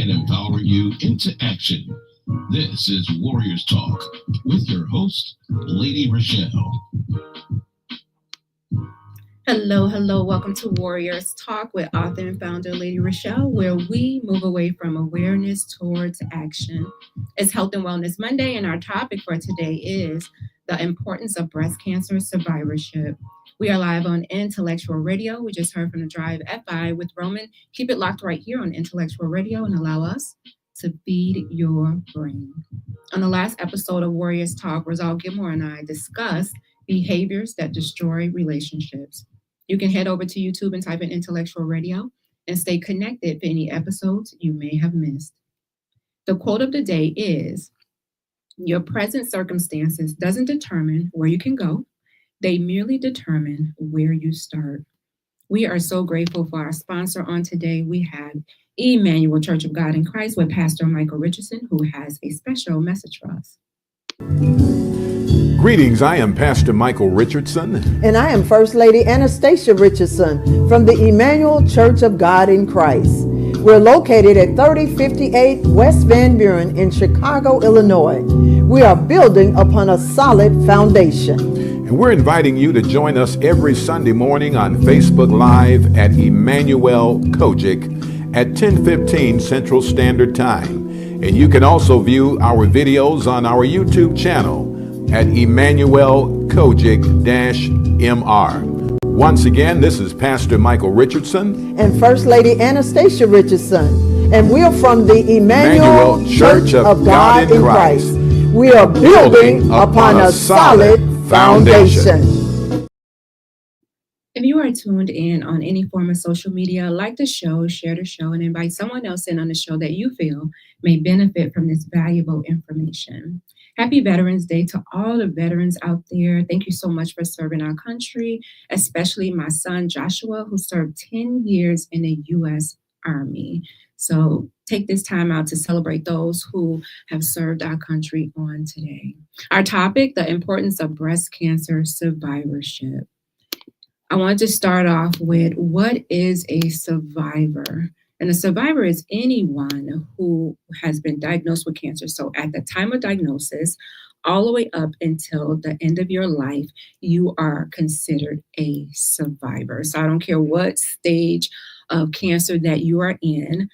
and empower you into action. This is Warriors Talk with your host, Lady ReShell. Hello. Welcome to Warriors Talk with author and founder Lady ReShell, where we move away from awareness towards action. It's Health and Wellness Monday, and our topic for today is the importance of breast cancer survivorship. We are live on Intellectual Radio. We just heard from the Drive FI with Roman. Keep it locked right here on Intellectual Radio and allow us to feed your brain. On the last episode of Warriors Talk, Rosal Gilmore and I discussed behaviors that destroy relationships. You can head over to YouTube and type in Intellectual Radio and stay connected for any episodes you may have missed. The quote of the day is, "Your present circumstances doesn't determine where you can go. They merely determine where you start." We are so grateful for our sponsor on today. We have Emmanuel Church of God in Christ with Pastor Michael Richardson, who has a special message for us. Greetings, I am Pastor Michael Richardson. And I am First Lady Anastasia Richardson from the Emmanuel Church of God in Christ. We're located at 3058 West Van Buren in Chicago, Illinois. We are building upon a solid foundation. And we're inviting you to join us every Sunday morning on Facebook Live at Emmanuel Kojic at 10:15 Central Standard Time. And you can also view our videos on our YouTube channel at Emmanuel Kojic-MR. Once again, this is Pastor Michael Richardson and First Lady Anastasia Richardson. And we're from the Emmanuel Church of God in Christ. We are building upon a solid foundation. If you are tuned in on any form of social media, like the show, share the show, and invite someone else in on the show that you feel may benefit from this valuable information. Happy Veterans Day to all the veterans out there. Thank you so much for serving our country, especially my son Joshua, who served 10 years in the U.S. Army. So take this time out to celebrate those who have served our country on today. Our topic, the importance of breast cancer survivorship. I want to start off with, what is a survivor? And a survivor is anyone who has been diagnosed with cancer. So at the time of diagnosis, all the way up until the end of your life, you are considered a survivor. So I don't care what stage of cancer that you are in.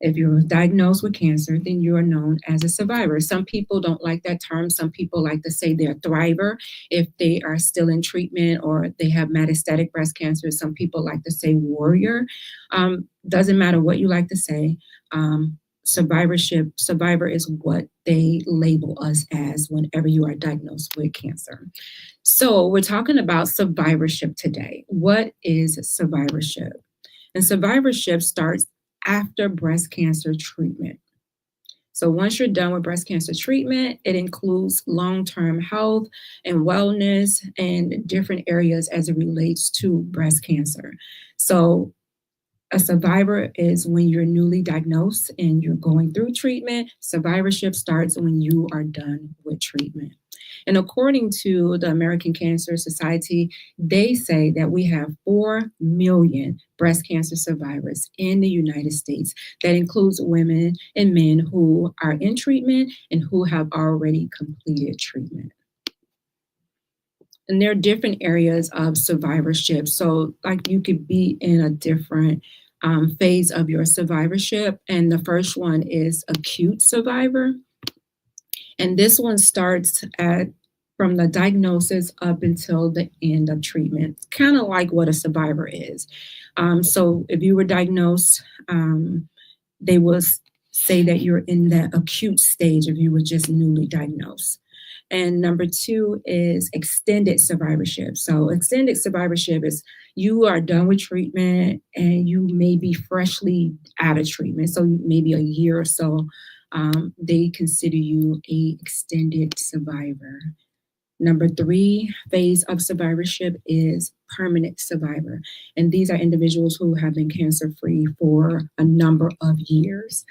If you're diagnosed with cancer, then you are known as a survivor. Some people don't like that term. Some people like to say they're a thriver if they are still in treatment or they have metastatic breast cancer. Some people like to say warrior. Doesn't matter what you like to say. Survivor is what they label us as whenever you are diagnosed with cancer. So we're talking about survivorship today. What is survivorship? And survivorship starts after breast cancer treatment. So once you're done with breast cancer treatment, it includes long-term health and wellness and different areas as it relates to breast cancer. So a survivor is when you're newly diagnosed and you're going through treatment. Survivorship starts when you are done with treatment. And according to the American Cancer Society, they say that we have 4 million breast cancer survivors in the United States. That includes women and men who are in treatment and who have already completed treatment. And there are different areas of survivorship. So like you could be in a different phase of your survivorship. And the first one is acute survivor. And this one starts from the diagnosis up until the end of treatment. It's kind of like what a survivor is. So if you were diagnosed, they will say that you're in that acute stage if you were just newly diagnosed. And number 2 is extended survivorship. So extended survivorship is you are done with treatment and you may be freshly out of treatment. So maybe a year or so, they consider you a extended survivor. Number 3 phase of survivorship is permanent survivor. And these are individuals who have been cancer-free for a number of years.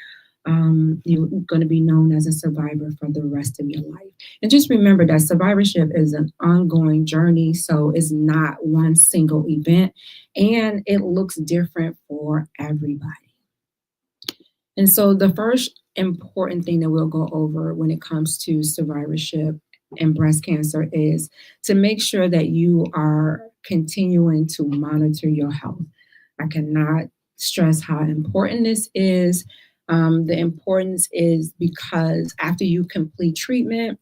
You're going to be known as a survivor for the rest of your life. And just remember that survivorship is an ongoing journey, so it's not one single event, and it looks different for everybody. And so the first important thing that we'll go over when it comes to survivorship and breast cancer is to make sure that you are continuing to monitor your health. I cannot stress how important this is. The importance is because after you complete treatment,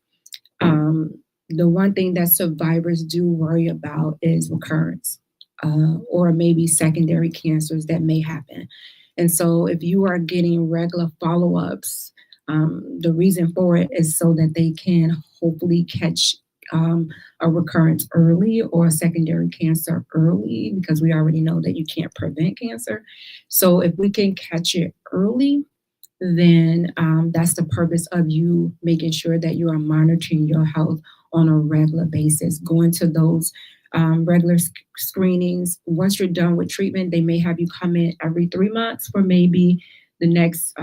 um, the one thing that survivors do worry about is recurrence, or maybe secondary cancers that may happen. And so, if you are getting regular follow ups, the reason for it is so that they can hopefully catch a recurrence early or a secondary cancer early, because we already know that you can't prevent cancer. So, if we can catch it early, then that's the purpose of you making sure that you are monitoring your health on a regular basis, going to those regular screenings. Once you're done with treatment, they may have you come in every 3 months for maybe the next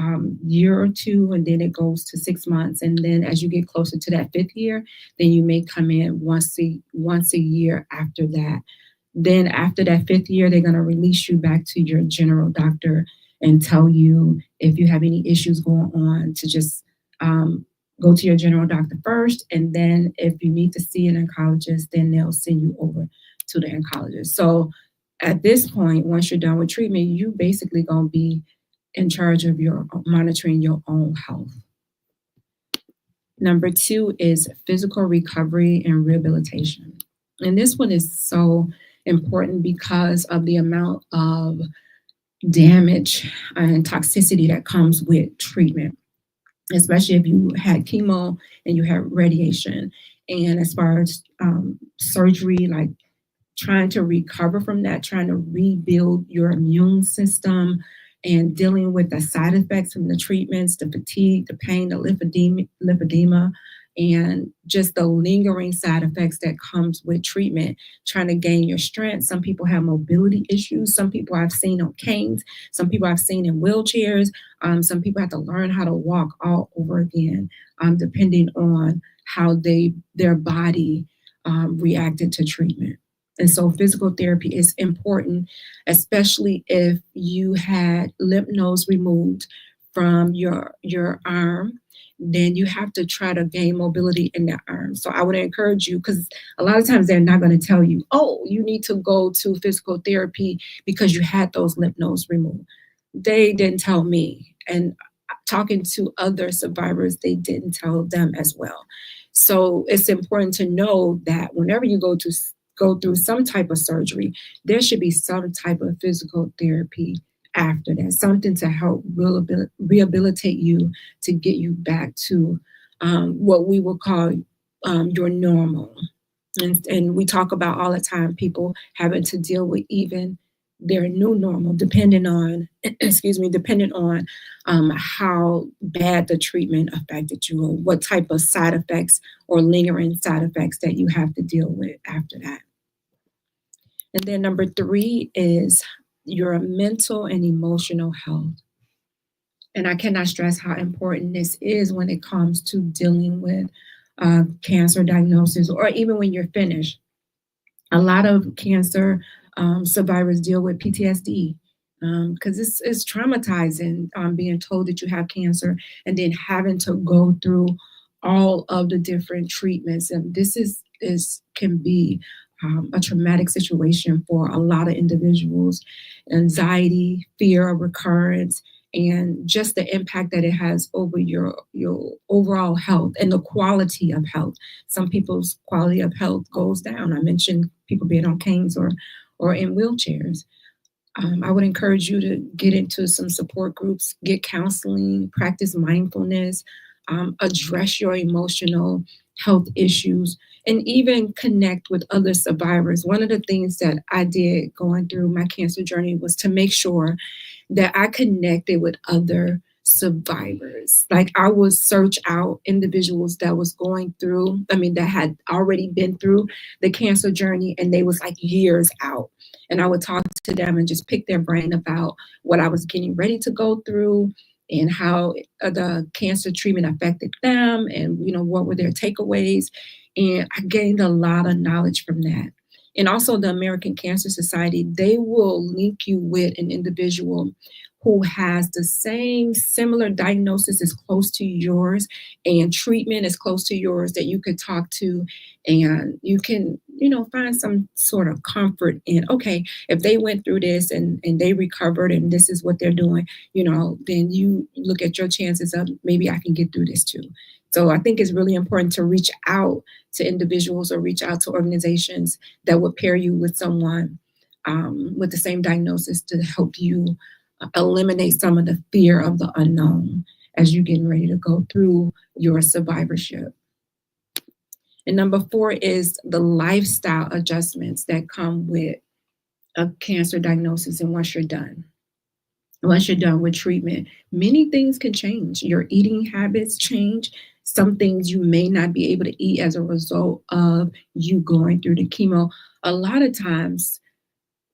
year or two, and then it goes to 6 months. And then as you get closer to that 5th year, then you may come in once a year after that. Then after that 5th year, they're going to release you back to your general doctor and tell you if you have any issues going on to just go to your general doctor first. And then if you need to see an oncologist, then they'll send you over to the oncologist. So at this point, once you're done with treatment, you basically going to be in charge of your monitoring your own health. Number 2 is physical recovery and rehabilitation. And this one is so important because of the amount of damage and toxicity that comes with treatment, especially if you had chemo and you had radiation. And as far as surgery, like trying to recover from that, trying to rebuild your immune system, and dealing with the side effects from the treatments, the fatigue, the pain, the lymphedema, and just the lingering side effects that comes with treatment, trying to gain your strength. Some people have mobility issues. Some people I've seen on canes. Some people I've seen in wheelchairs. Some people have to learn how to walk all over again, depending on how their body reacted to treatment. And so physical therapy is important, especially if you had lymph nodes removed from your arm. Then you have to try to gain mobility in that arm. So I would encourage you, because a lot of times they're not going to tell you, oh, you need to go to physical therapy because you had those lymph nodes removed. They didn't tell me. And talking to other survivors, they didn't tell them as well. So it's important to know that whenever you go through some type of surgery, there should be some type of physical therapy after that, something to help rehabilitate you to get you back to what we would call your normal. And we talk about all the time people having to deal with even their new normal, depending on, depending on how bad the treatment affected you, or what type of side effects or lingering side effects that you have to deal with after that. And then number 3 is your mental and emotional health. And I cannot stress how important this is when it comes to dealing with cancer diagnosis, or even when you're finished. A lot of cancer survivors deal with PTSD because it's traumatizing being told that you have cancer and then having to go through all of the different treatments. And this can be a traumatic situation for a lot of individuals. Anxiety, fear of recurrence, and just the impact that it has over your overall health and the quality of health. Some people's quality of health goes down. I mentioned people being on canes or in wheelchairs. I would encourage you to get into some support groups, get counseling, practice mindfulness, address your emotional health issues, and even connect with other survivors. One of the things that I did going through my cancer journey was to make sure that I connected with other survivors. Like I would search out individuals that was going through, that had already been through the cancer journey, and they was like years out. And I would talk to them and just pick their brain about what I was getting ready to go through and how the cancer treatment affected them, and what were their takeaways. And I gained a lot of knowledge from that. And also the American Cancer Society, they will link you with an individual who has the same similar diagnosis is close to yours and treatment is close to yours that you could talk to, and you can, find some sort of comfort in, okay, if they went through this and they recovered and this is what they're doing, then you look at your chances of maybe I can get through this too. So I think it's really important to reach out to individuals or reach out to organizations that would pair you with someone with the same diagnosis to help you eliminate some of the fear of the unknown as you're getting ready to go through your survivorship. And number 4 is the lifestyle adjustments that come with a cancer diagnosis. And once you're done with treatment, many things can change. Your eating habits change. Some things you may not be able to eat as a result of you going through the chemo. A lot of times,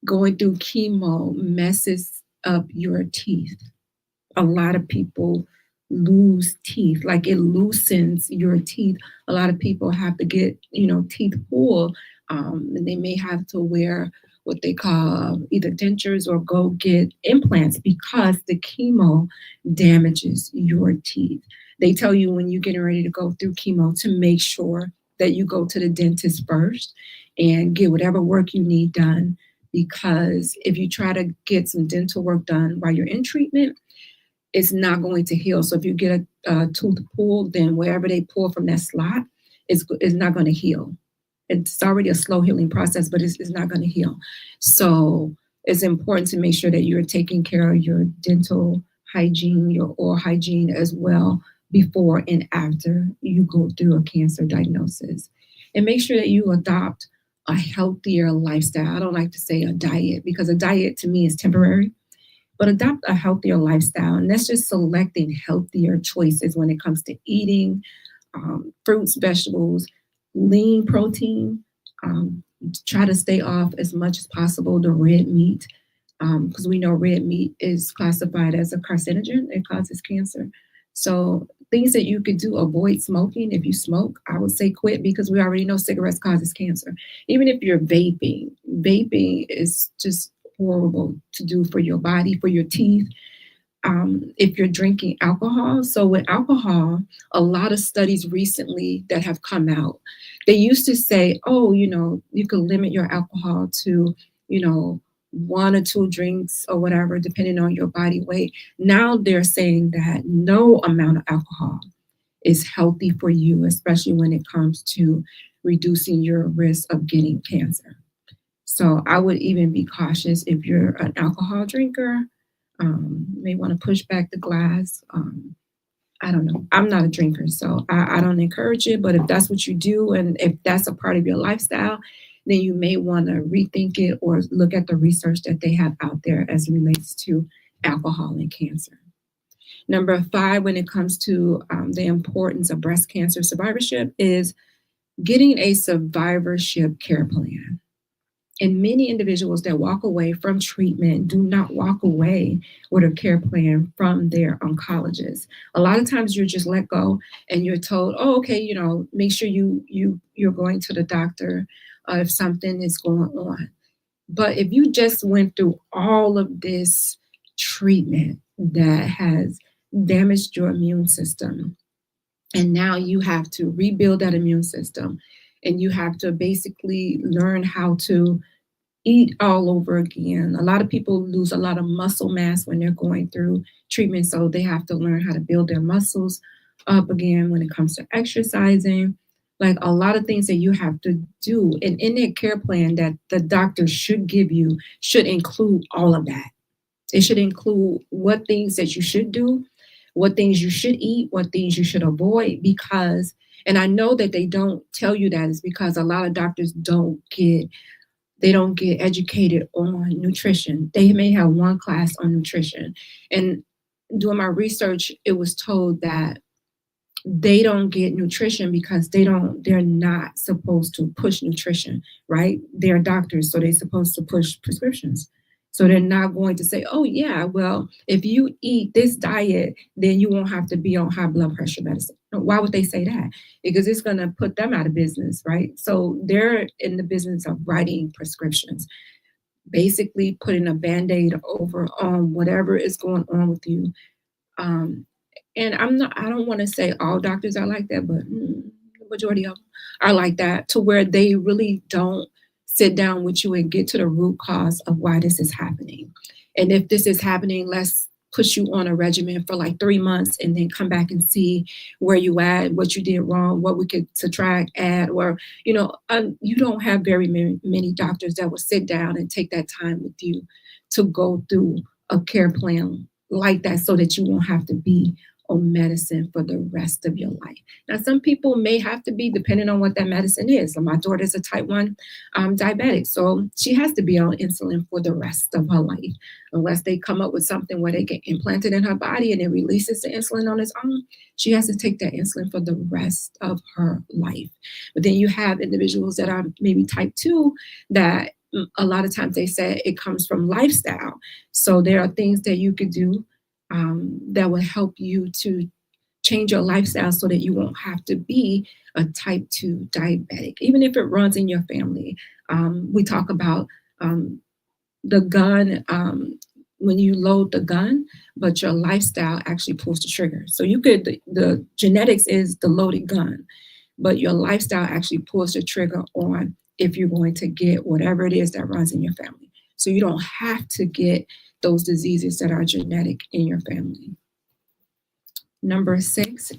going through chemo messes up your teeth. A lot of people lose teeth, like it loosens your teeth. A lot of people have to get, teeth pulled, and they may have to wear what they call either dentures or go get implants because the chemo damages your teeth. They tell you when you're getting ready to go through chemo to make sure that you go to the dentist first and get whatever work you need done, because if you try to get some dental work done while you're in treatment, it's not going to heal. So if you get a tooth pulled, then wherever they pull from that slot is not going to heal. It's already a slow healing process, but it's not going to heal. So it's important to make sure that you're taking care of your dental hygiene, your oral hygiene as well, before and after you go through a cancer diagnosis. And make sure that you adopt a healthier lifestyle. I don't like to say a diet because a diet to me is temporary, but adopt a healthier lifestyle. And that's just selecting healthier choices when it comes to eating fruits, vegetables, lean protein. Try to stay off as much as possible the red meat, because we know red meat is classified as a carcinogen. It causes cancer. So things that you could do: avoid smoking. If you smoke, I would say quit, because we already know cigarettes causes cancer. Even if you're vaping is just horrible to do for your body, for your teeth. If you're drinking alcohol. So with alcohol, a lot of studies recently that have come out, they used to say, oh, you can limit your alcohol to, 1 or 2 drinks or whatever, depending on your body weight. Now they're saying that no amount of alcohol is healthy for you, especially when it comes to reducing your risk of getting cancer. So I would even be cautious if you're an alcohol drinker. May want to push back the glass. I don't know. I'm not a drinker, so I don't encourage it. But if that's what you do, and if that's a part of your lifestyle, then you may want to rethink it or look at the research that they have out there as it relates to alcohol and cancer. Number 5, when it comes to the importance of breast cancer survivorship, is getting a survivorship care plan. And many individuals that walk away from treatment do not walk away with a care plan from their oncologist. A lot of times you're just let go and you're told, oh, okay, make sure you're going to the doctor if something is going on. But if you just went through all of this treatment that has damaged your immune system, and now you have to rebuild that immune system, and you have to basically learn how to eat all over again. A lot of people lose a lot of muscle mass when they're going through treatment, so they have to learn how to build their muscles up again when it comes to exercising. Like a lot of things that you have to do. And in that care plan that the doctor should give you should include all of that. It should include what things that you should do, what things you should eat, what things you should avoid, because, and I know that they don't tell you that is because a lot of doctors don't get educated on nutrition. They may have one class on nutrition. And doing my research, it was told that they don't get nutrition because they're not supposed to push nutrition, right? They're doctors, so they're supposed to push prescriptions. So they're not going to say, oh yeah, well, if you eat this diet, then you won't have to be on high blood pressure medicine. Why would they say that? Because it's going to put them out of business, right? So they're in the business of writing prescriptions. basically putting a Band-Aid over whatever is going on with you. Um, and I don't want to say all doctors are like that, but the majority of them are like that, to where they really don't sit down with you and get to the root cause of why this is happening. And if this is happening, let's put you on a regimen for like 3 months and then come back and see where you at, what you did wrong, what we could subtract, add, or, you don't have very many doctors that will sit down and take that time with you to go through a care plan like that, so that you won't have to be on medicine for the rest of your life. Now, some people may have to be, depending on what that medicine is. So my daughter's a type 1 diabetic, so she has to be on insulin for the rest of her life, unless they come up with something where they get implanted in her body and it releases the insulin on its own. She has to take that insulin for the rest of her life. But then you have individuals that are maybe type 2 that a lot of times they say it comes from lifestyle. So there are things that you could do that will help you to change your lifestyle so that you won't have to be a type 2 diabetic, even if it runs in your family. We talk about the gun, when you load the gun, but your lifestyle actually pulls the trigger. So the genetics is the loaded gun, but your lifestyle actually pulls the trigger on if you're going to get whatever it is that runs in your family. So you don't have to get those diseases that are genetic in your family. Number 6,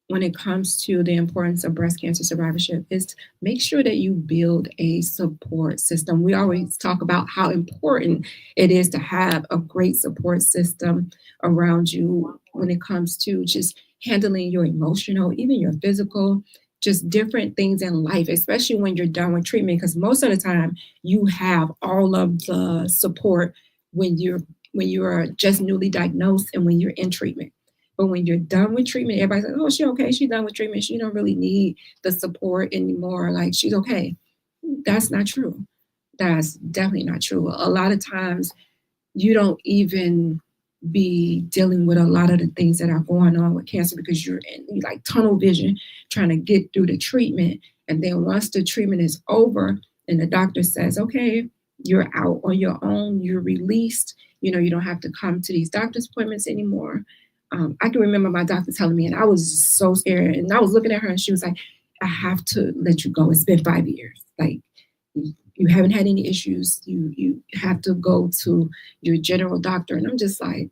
when it comes to the importance of breast cancer survivorship, is to make sure that you build a support system. We always talk about how important it is to have a great support system around you when it comes to just handling your emotional, even your physical, just different things in life, especially when you're done with treatment, because most of the time you have all of the support when you are just newly diagnosed and when you're in treatment. But when you're done with treatment, everybody's like, oh, she's okay. She's done with treatment. She don't really need the support anymore. Like, she's okay. That's not true. That's definitely not true. A lot of times you don't even be dealing with a lot of the things that are going on with cancer because you're in like tunnel vision trying to get through the treatment. And then once the treatment is over and the doctor says, okay, you're out on your own, you're released, you don't have to come to these doctor's appointments anymore. I can remember my doctor telling me, and I was so scared. And I was looking at her, and she was like, I have to let you go. It's been 5 years. Like, you haven't had any issues. You have to go to your general doctor. And I'm just like,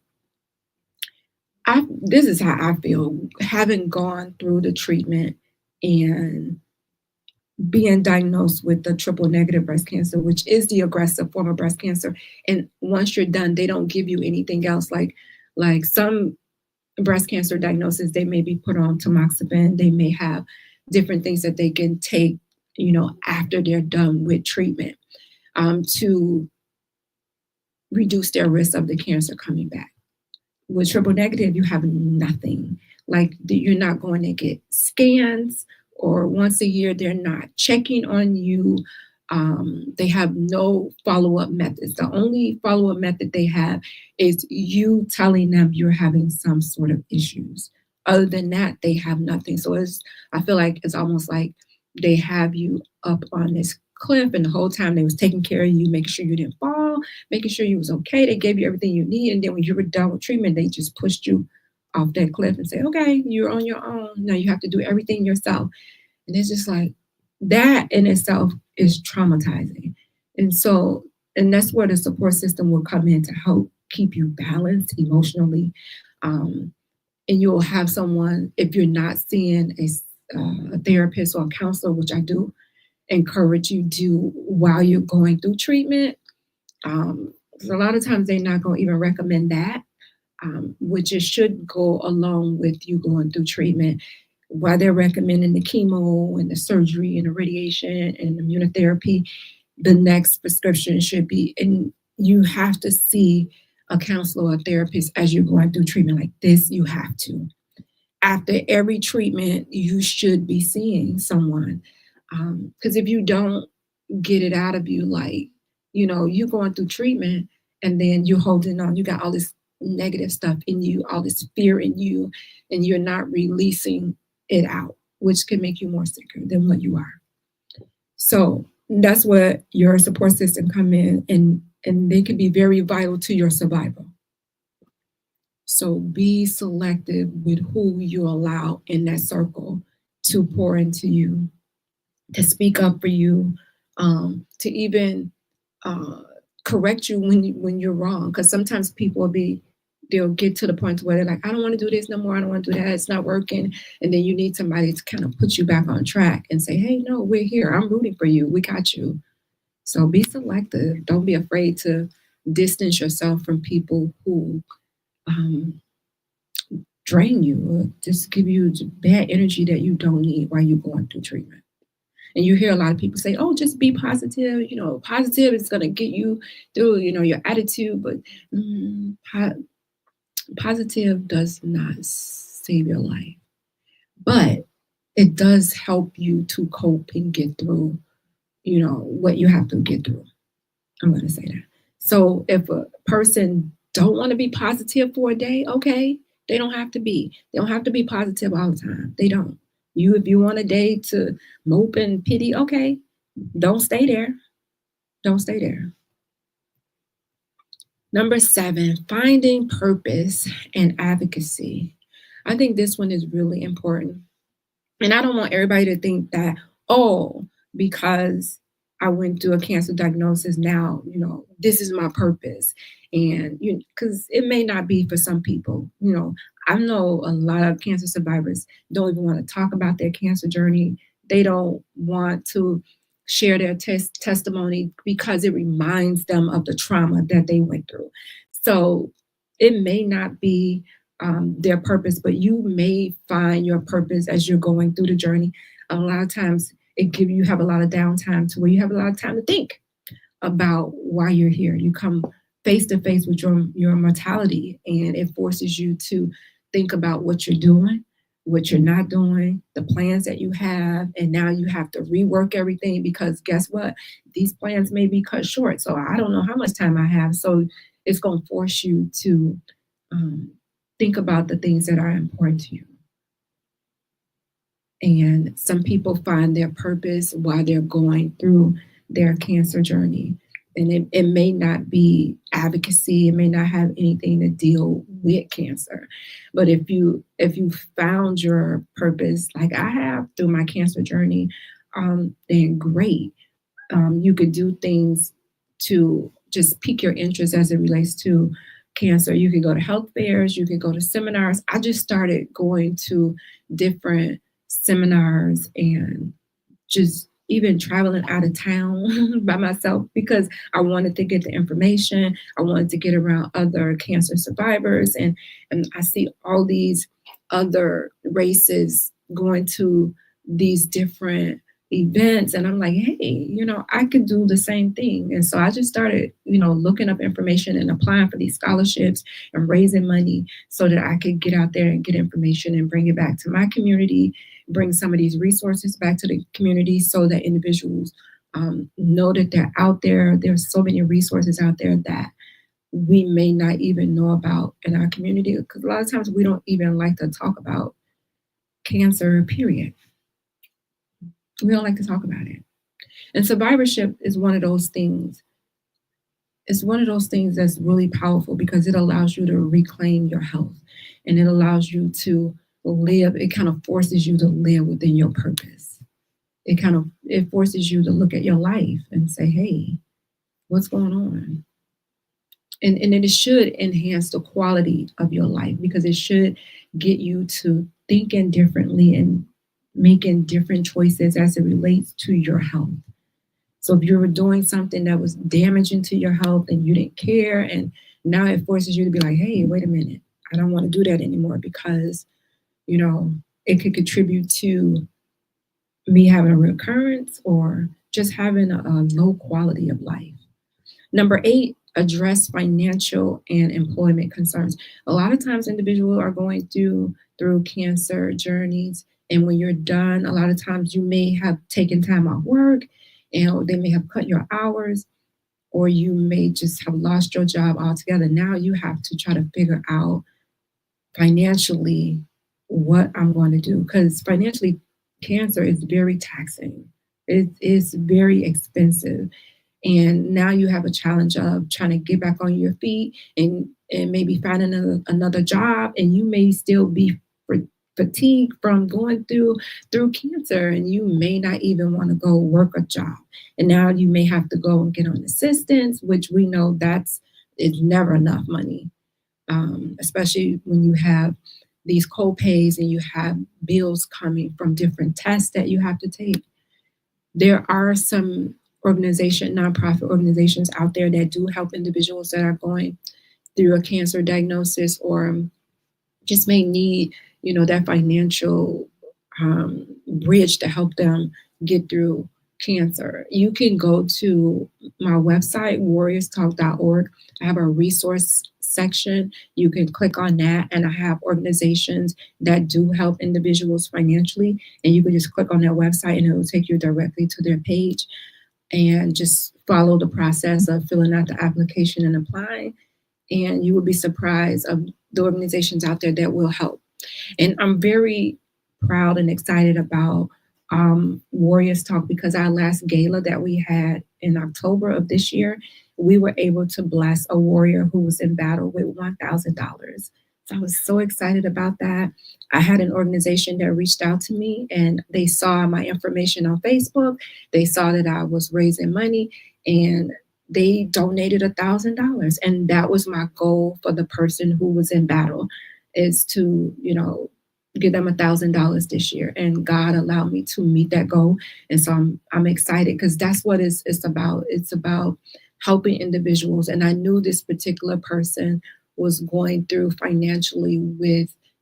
this is how I feel, having gone through the treatment and being diagnosed with the triple negative breast cancer, which is the aggressive form of breast cancer. And once you're done, they don't give you anything else. Like some breast cancer diagnosis, they may be put on tamoxifen. They may have different things that they can take, after they're done with treatment, to reduce their risk of the cancer coming back. With triple negative, you have nothing. Like, you're not going to get scans, or once a year, they're not checking on you. They have no follow-up methods. The only follow-up method they have is you telling them you're having some sort of issues. Other than that, they have nothing. So I feel like it's almost like they have you up on this cliff, and the whole time they was taking care of you, making sure you didn't fall, making sure you was okay. They gave you everything you need. And then when you were done with treatment, they just pushed you off that cliff and say, okay, you're on your own. Now you have to do everything yourself. And it's just like, that in itself is traumatizing. And that's where the support system will come in to help keep you balanced emotionally. And you'll have someone, if you're not seeing a therapist or a counselor, which I do encourage you do while you're going through treatment. A lot of times they're not going to even recommend that, which it should go along with you going through treatment. While they're recommending the chemo and the surgery and the radiation and immunotherapy, the next prescription should be, and you have to see a counselor or a therapist as you're going through treatment like this. You have to. After every treatment, you should be seeing someone. Because if you don't get it out of you, like, you're going through treatment and then you're holding on, you got all this negative stuff in you, all this fear in you, and you're not releasing it out, which can make you more sicker than what you are. So that's where your support system come in, and and they could be very vital to your survival. So be selective with who you allow in that circle to pour into you, to speak up for you, to even correct you when you're wrong. Because sometimes people they'll get to the point where they're like, I don't want to do this no more. I don't want to do that. It's not working. And then you need somebody to kind of put you back on track and say, hey, no, we're here. I'm rooting for you. We got you. So be selective. Don't be afraid to distance yourself from people who drain you or just give you bad energy that you don't need while you're going through treatment. And you hear a lot of people say, oh, just be positive. Positive is going to get you through, your attitude. But positive does not save your life. But it does help you to cope and get through, what you have to get through. I'm going to say that. So if a person don't want to be positive for a day, okay, they don't have to be. They don't have to be positive all the time. They don't. If you want a day to mope and pity, okay, don't stay there. Don't stay there. Number 7, finding purpose and advocacy. I think this one is really important. And I don't want everybody to think that, because I went through a cancer diagnosis now, this is my purpose. And, because it may not be for some people. I know a lot of cancer survivors don't even want to talk about their cancer journey. They don't want to share their testimony because it reminds them of the trauma that they went through. So it may not be their purpose, but you may find your purpose as you're going through the journey. A lot of times you have a lot of downtime to where you have a lot of time to think about why you're here. You come face to face with your mortality, and it forces you to think about what you're doing, what you're not doing, the plans that you have, and now you have to rework everything because guess what? These plans may be cut short. So I don't know how much time I have. So it's going to force you to think about the things that are important to you. And some people find their purpose while they're going through their cancer journey. And it may not be advocacy. It may not have anything to deal with cancer. But if you found your purpose, like I have through my cancer journey, then great. You could do things to just pique your interest as it relates to cancer. You could go to health fairs. You could go to seminars. I just started going to different seminars and just even traveling out of town by myself because I wanted to get the information. I wanted to get around other cancer survivors. And I see all these other races going to these different events. And I'm like, hey, I could do the same thing. And so I just started, looking up information and applying for these scholarships and raising money so that I could get out there and get information and bring it back to my community, bring some of these resources back to the community so that individuals know that they're out there. There's so many resources out there that we may not even know about in our community because a lot of times we don't even like to talk about cancer, period. We don't like to talk about it. And survivorship is one of those things. It's one of those things that's really powerful because it allows you to reclaim your health and it allows you to live. It kind of forces you to live within your purpose. It forces you to look at your life and say, hey, what's going on? And it should enhance the quality of your life because it should get you to thinking differently and making different choices as it relates to your health. So if you were doing something that was damaging to your health and you didn't care, and now it forces you to be like, hey, wait a minute, I don't want to do that anymore because, it could contribute to me having a recurrence or just having a low quality of life. Number 8, address financial and employment concerns. A lot of times individuals are going through cancer journeys. And when you're done, a lot of times you may have taken time off work and they may have cut your hours, or you may just have lost your job altogether. Now you have to try to figure out financially what I'm going to do. Because financially, cancer is very taxing. It is very expensive. And now you have a challenge of trying to get back on your feet and maybe find another job, and you may still be fatigued from going through cancer, and you may not even want to go work a job. And now you may have to go and get on assistance, which we know it's never enough money, especially when you have these co-pays and you have bills coming from different tests that you have to take. There are some nonprofit organizations out there that do help individuals that are going through a cancer diagnosis or just may need, that financial bridge to help them get through cancer. You can go to my website, warriorstalk.org. I have a resource section. You can click on that, and I have organizations that do help individuals financially. And you can just click on their website, and it will take you directly to their page and just follow the process of filling out the application and applying. And you will be surprised of the organizations out there that will help. And I'm very proud and excited about Warriors Talk, because our last gala that we had in October of this year, we were able to bless a warrior who was in battle with $1,000. So I was so excited about that. I had an organization that reached out to me, and they saw my information on Facebook. They saw that I was raising money, and they donated $1,000. And that was my goal for the person who was in battle, is to, give them $1,000 this year. And God allowed me to meet that goal. And so I'm excited, because that's what it's about. It's about helping individuals. And I knew this particular person was going through financially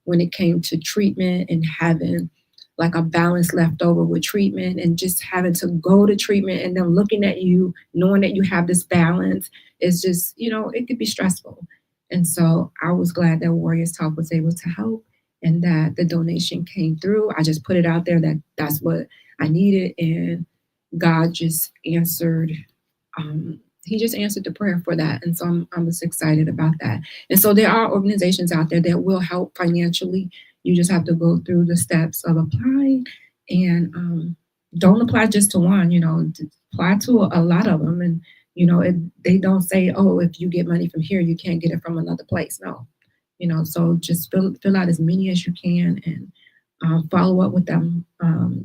when it came to treatment, and having like a balance left over with treatment, and just having to go to treatment and then looking at you, knowing that you have this balance is just, it could be stressful. And so I was glad that Warriors Talk was able to help, and that the donation came through. I just put it out there that that's what I needed, and God just answered. He just answered the prayer for that. And so I'm just excited about that. And so there are organizations out there that will help financially. You just have to go through the steps of applying, and don't apply just to one, apply to a lot of them. And, they don't say, oh, if you get money from here, you can't get it from another place. No, so just fill out as many as you can, and follow up with them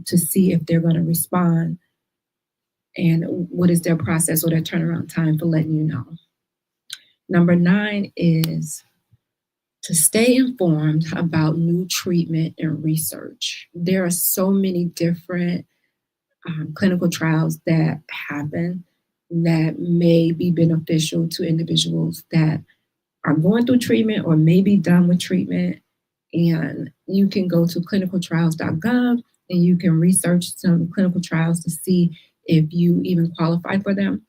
to see if they're going to respond, and what is their process or their turnaround time for letting you know. Number 9 is to stay informed about new treatment and research. There are so many different clinical trials that happen that may be beneficial to individuals that are going through treatment or may be done with treatment. And you can go to clinicaltrials.gov, and you can research some clinical trials to see if you even qualify for them.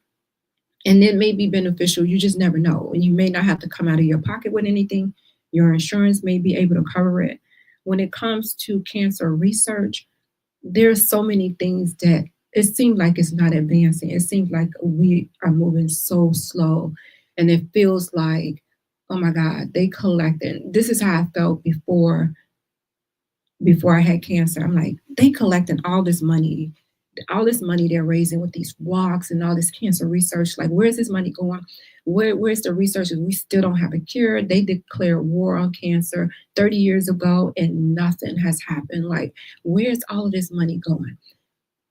And it may be beneficial. You just never know. And you may not have to come out of your pocket with anything. Your insurance may be able to cover it. When it comes to cancer research, there's so many things that it seems like it's not advancing. It seems like we are moving so slow. And it feels like, oh my God, they collected. This is how I felt before I had cancer. I'm like, they collecting all this money they're raising with these walks and all this cancer research. Like, where's this money going? Where's the research? We still don't have a cure. They declared war on cancer 30 years ago, and nothing has happened. Like, where's all of this money going?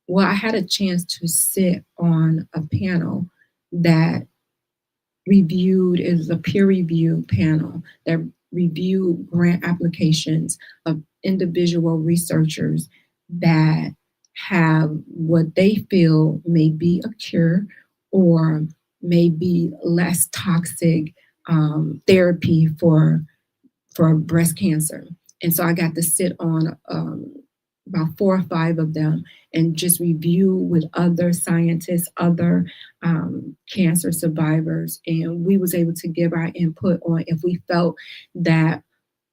Well, I had a chance to sit on a panel that it was a peer review panel that reviewed grant applications of individual researchers that have what they feel may be a cure or may be less toxic therapy for breast cancer. And so I got to sit on about 4 or 5 of them and just review with other scientists, other cancer survivors. And we was able to give our input on if we felt that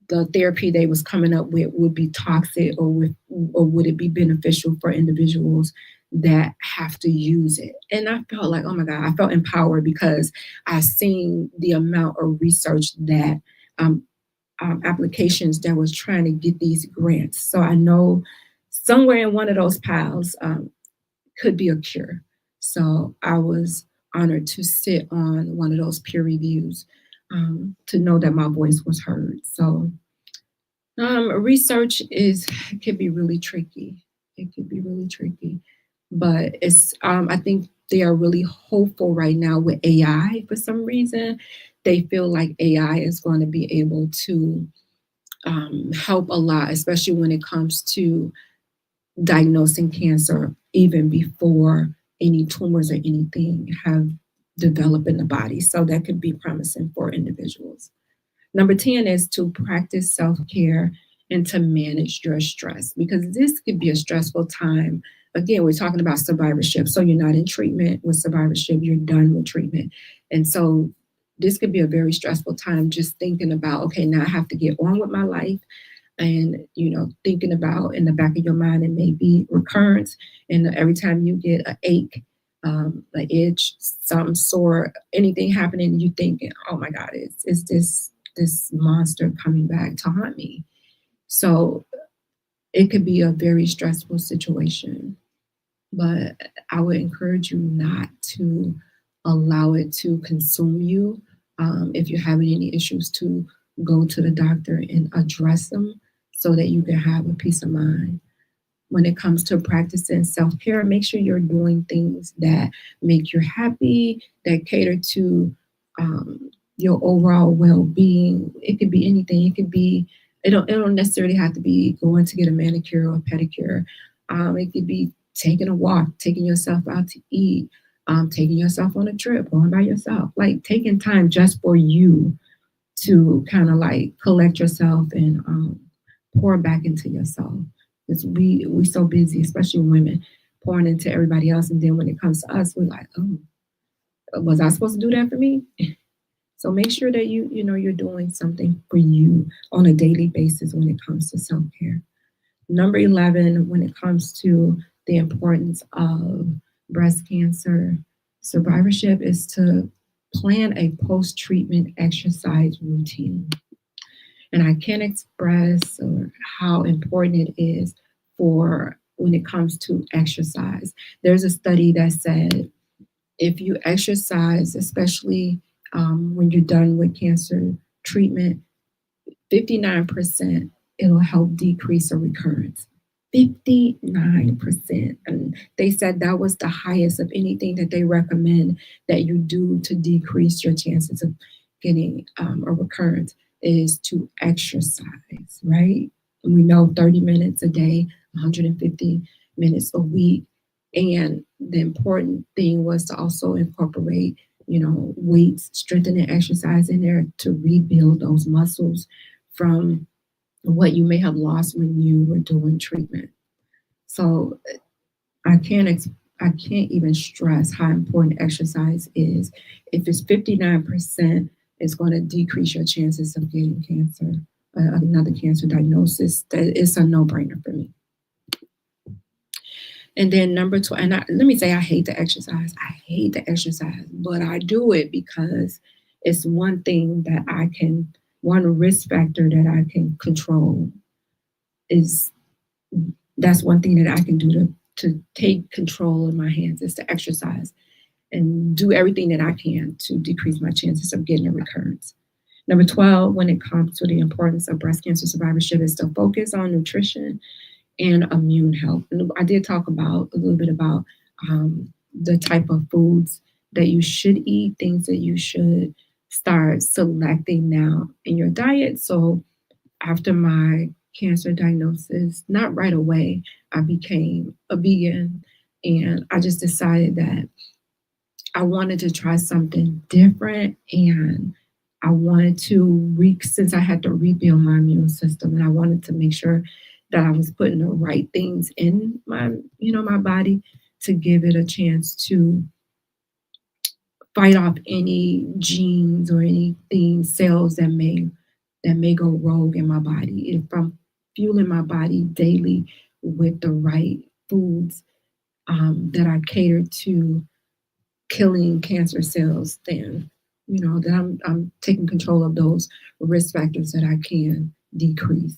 the therapy they was coming up with would be toxic, or would it be beneficial for individuals that have to use it. And I felt like, oh my God, I felt empowered, because I seen the amount of research that applications that was trying to get these grants. So I know somewhere in one of those piles could be a cure. So I was honored to sit on one of those peer reviews, to know that my voice was heard. So research could be really tricky. It could be really tricky, but I think they are really hopeful right now with AI. For some reason, they feel like AI is going to be able to help a lot, especially when it comes to diagnosing cancer even before any tumors or anything have developed in the body. So that could be promising for individuals. Number 10 is to practice self care and to manage your stress, because this could be a stressful time. Again, we're talking about survivorship. So you're not in treatment with survivorship, you're done with treatment. And so this could be a very stressful time just thinking about, okay, now I have to get on with my life. And, thinking about in the back of your mind, it may be recurrence. And every time you get an ache, an itch, something sore, anything happening, you thinking, oh my God, it's this monster coming back to haunt me. So it could be a very stressful situation, but I would encourage you not to allow it to consume you. If you're having any issues, to go to the doctor and address them so that you can have a peace of mind. When it comes to practicing self-care, make sure you're doing things that make you happy, that cater to your overall well-being. It could be anything. It don't necessarily have to be going to get a manicure or a pedicure. It could be taking a walk, taking yourself out to eat, taking yourself on a trip, going by yourself, like taking time just for you to kind of like collect yourself and pour back into yourself. Because we so busy, especially women, pouring into everybody else, and then when it comes to us, we're like, oh, was I supposed to do that for me? So make sure that you're doing something for you on a daily basis when it comes to self-care. Number 11, when it comes to the importance of breast cancer survivorship, is to plan a post-treatment exercise routine. And I can't express how important it is for when it comes to exercise. There's a study that said if you exercise, especially when you're done with cancer treatment, 59%, it'll help decrease a recurrence. 59%. And they said that was the highest of anything that they recommend that you do to decrease your chances of getting a recurrence is to exercise, right? And we know 30 minutes a day, 150 minutes a week. And the important thing was to also incorporate, weights, strengthening exercise in there to rebuild those muscles from what you may have lost when you were doing treatment. So I can't even stress how important exercise is. If it's 59%, it's going to decrease your chances of getting cancer, another cancer diagnosis. It's a no-brainer for me. And then number 12, and let me say I hate to exercise. I hate to exercise, but I do it because it's one thing that one risk factor that I can control that's one thing that I can do to take control in my hands, is to exercise and do everything that I can to decrease my chances of getting a recurrence. Number 12, when it comes to the importance of breast cancer survivorship, is to focus on nutrition and immune health. And I did talk a little bit about the type of foods that you should eat, things that you should start selecting now in your diet. So after my cancer diagnosis, not right away, I became a vegan, and I just decided that I wanted to try something different, and I wanted to, since I had to rebuild my immune system, and I wanted to make sure that I was putting the right things in my body to give it a chance to fight off any genes or anything, cells that may go rogue in my body. If I'm fueling my body daily with the right foods that I cater to killing cancer cells, then that I'm taking control of those risk factors that I can decrease.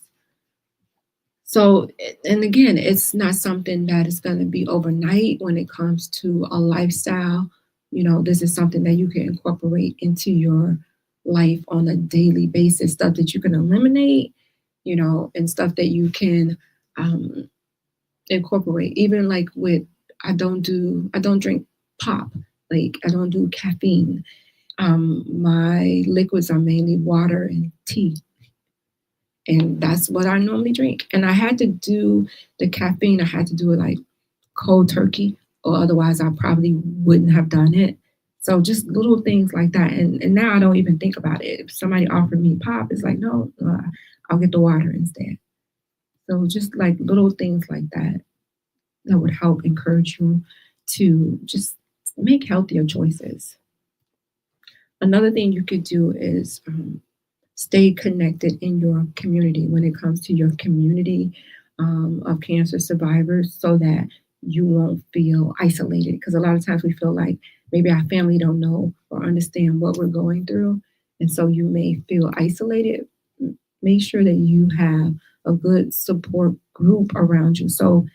So, and again, it's not something that is going to be overnight when it comes to a lifestyle. This is something that you can incorporate into your life on a daily basis, stuff that you can eliminate, and stuff that you can um, incorporate. Even like with, I don't drink pop, like I don't do caffeine. My liquids are mainly water and tea. And that's what I normally drink. And I had to do the caffeine, I had to do it like cold turkey, or otherwise I probably wouldn't have done it. So just little things like that. And now I don't even think about it. If somebody offered me pop, it's like, no, I'll get the water instead. So just like little things like that that would help encourage you to just make healthier choices. Another thing you could do is stay connected in your community when it comes to your community of cancer survivors, so that you won't feel isolated. Because a lot of times we feel like maybe our family don't know or understand what we're going through. And so you may feel isolated. Make sure that you have a good support group around you. So,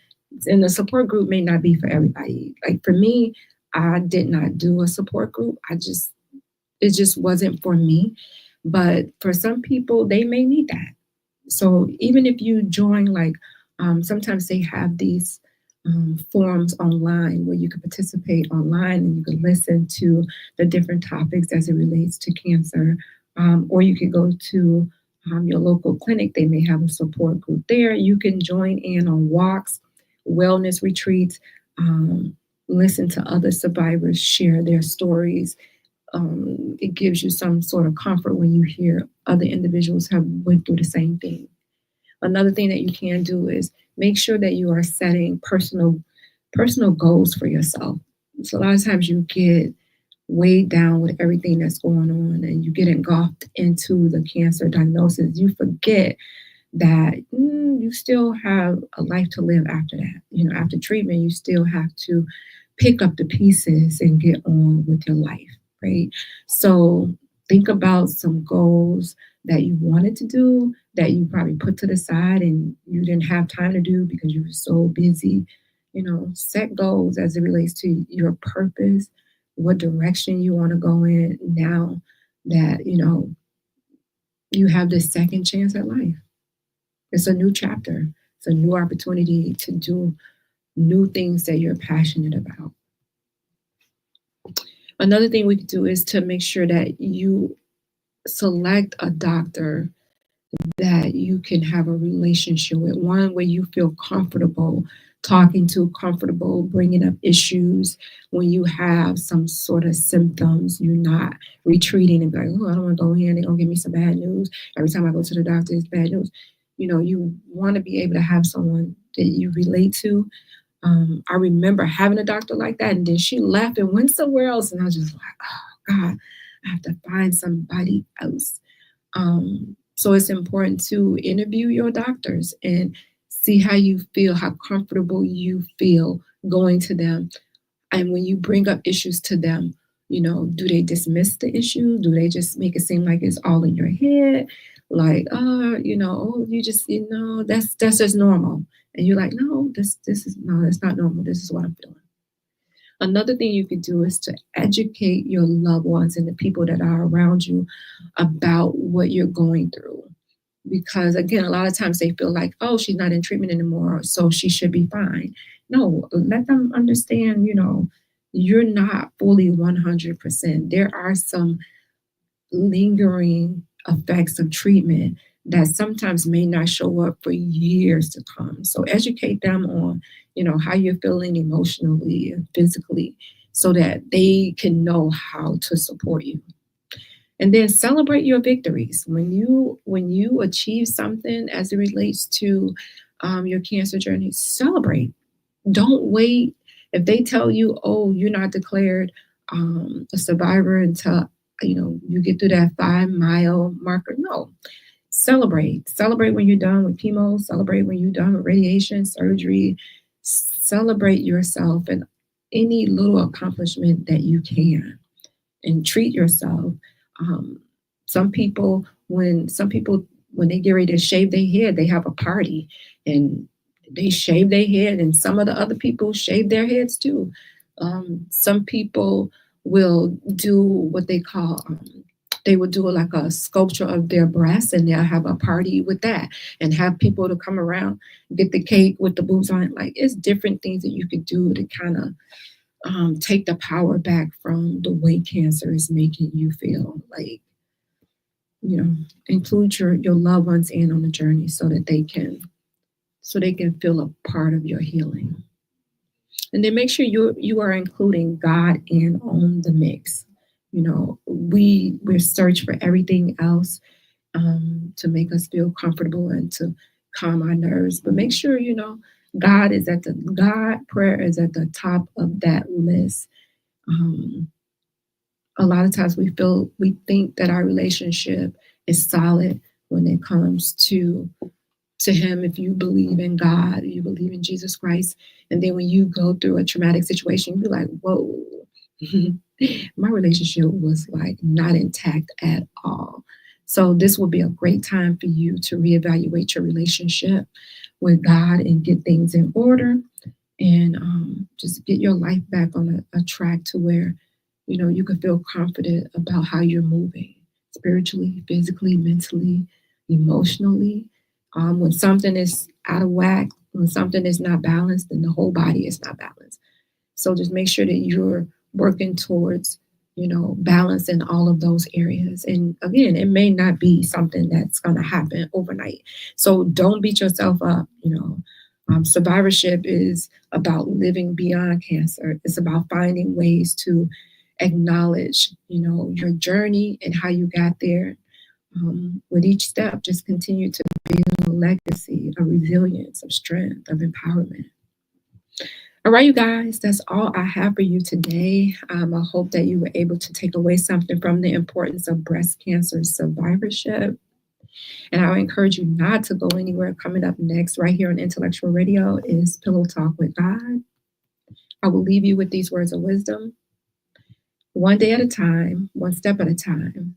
and the support group may not be for everybody. Like for me, I did not do a support group. It just wasn't for me. But for some people, they may need that. So even if you join, like sometimes they have these forums online where you can participate online and you can listen to the different topics as it relates to cancer. Or you could go to your local clinic. They may have a support group there. You can join in on walks, wellness retreats, listen to other survivors share their stories. It gives you some sort of comfort when you hear other individuals have went through the same thing. Another thing that you can do is make sure that you are setting personal goals for yourself. So a lot of times you get weighed down with everything that's going on and you get engulfed into the cancer diagnosis. You forget that you still have a life to live after that. After treatment, you still have to pick up the pieces and get on with your life, right? So think about some goals that you wanted to do that you probably put to the side and you didn't have time to do because you were so busy. Set goals as it relates to your purpose, what direction you want to go in now that, you have this second chance at life. It's a new chapter. It's a new opportunity to do new things that you're passionate about. Another thing we could do is to make sure that you select a doctor that you can have a relationship with, one where you feel comfortable talking to, comfortable bringing up issues. When you have some sort of symptoms, you're not retreating and be like, oh, I don't want to go here and they're going to give me some bad news. Every time I go to the doctor, it's bad news. You want to be able to have someone that you relate to. I remember having a doctor like that, and then she left and went somewhere else, and I was just like, oh, God, I have to find somebody else. So it's important to interview your doctors and see how you feel, how comfortable you feel going to them. And when you bring up issues to them, do they dismiss the issue? Do they just make it seem like it's all in your head? Like, oh, you just, that's just normal. And you're like, no, this is, no, that's not normal. This is what I'm feeling. Another thing you could do is to educate your loved ones and the people that are around you about what you're going through. Because again, a lot of times they feel like, oh, she's not in treatment anymore, so she should be fine. No, let them understand, you're not fully 100%. There are some lingering effects of treatment that sometimes may not show up for years to come. So educate them on, how you're feeling emotionally and physically so that they can know how to support you. And then celebrate your victories. When you achieve something as it relates to your cancer journey, celebrate. Don't wait. If they tell you, oh, you're not declared a survivor until you get through that 5-mile marker. No, celebrate. Celebrate when you're done with chemo. Celebrate when you're done with radiation, surgery. Celebrate yourself and any little accomplishment that you can, and treat yourself. Some people when they get ready to shave their head, they have a party and they shave their head, and some of the other people shave their heads too. Some people will do what they call they will do like a sculpture of their breasts, and they'll have a party with that and have people to come around, get the cake with the boobs on it. Like, it's different things that you could do to kind of take the power back from the way cancer is making you feel. Like, include your loved ones in on the journey so they can feel a part of your healing. And then make sure you are including God in on the mix. We're search for everything else to make us feel comfortable and to calm our nerves. But make sure God prayer is at the top of that list. A lot of times we think that our relationship is solid when it comes to him. If you believe in God, you believe in Jesus Christ, and then when you go through a traumatic situation, you be like, whoa, my relationship was like not intact at all. So this will be a great time for you to reevaluate your relationship with God and get things in order, and just get your life back on a track to where you can feel confident about how you're moving spiritually, physically, mentally, emotionally. When something is out of whack, when something is not balanced, then the whole body is not balanced. So just make sure that you're working towards, balance in all of those areas. And again, it may not be something that's going to happen overnight. So don't beat yourself up. Survivorship is about living beyond cancer. It's about finding ways to acknowledge, your journey and how you got there. With each step, just continue to build a legacy of resilience, of strength, of empowerment. All right, you guys, that's all I have for you today. I hope that you were able to take away something from the importance of breast cancer survivorship. And I would encourage you not to go anywhere. Coming up next, right here on Intellectual Radio, is Pillow Talk with God. I will leave you with these words of wisdom. One day at a time, one step at a time,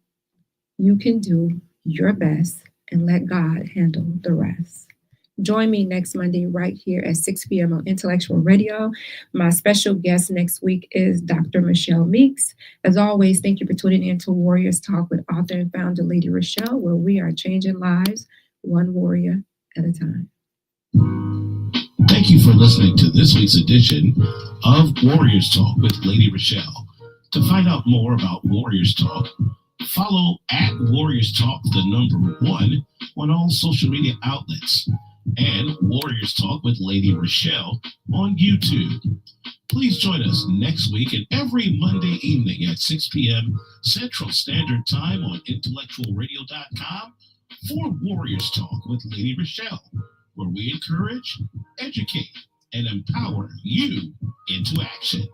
you can do your best and let God handle the rest. Join me next Monday right here at 6 p.m. on Intellectual Radio. My special guest next week is Dr. Michelle Meeks. As always, thank you for tuning in to Warriors Talk with author and founder Lady ReShell, where we are changing lives one warrior at a time. Thank you for listening to this week's edition of Warriors Talk with Lady ReShell. To find out more about Warriors Talk, follow at Warriors Talk, the number 1, on all social media outlets, and Warriors Talk with Lady ReShell on YouTube. Please join us next week and every Monday evening at 6 p.m. Central Standard Time on intellectualradio.com for Warriors Talk with Lady ReShell, where we encourage, educate, and empower you into action.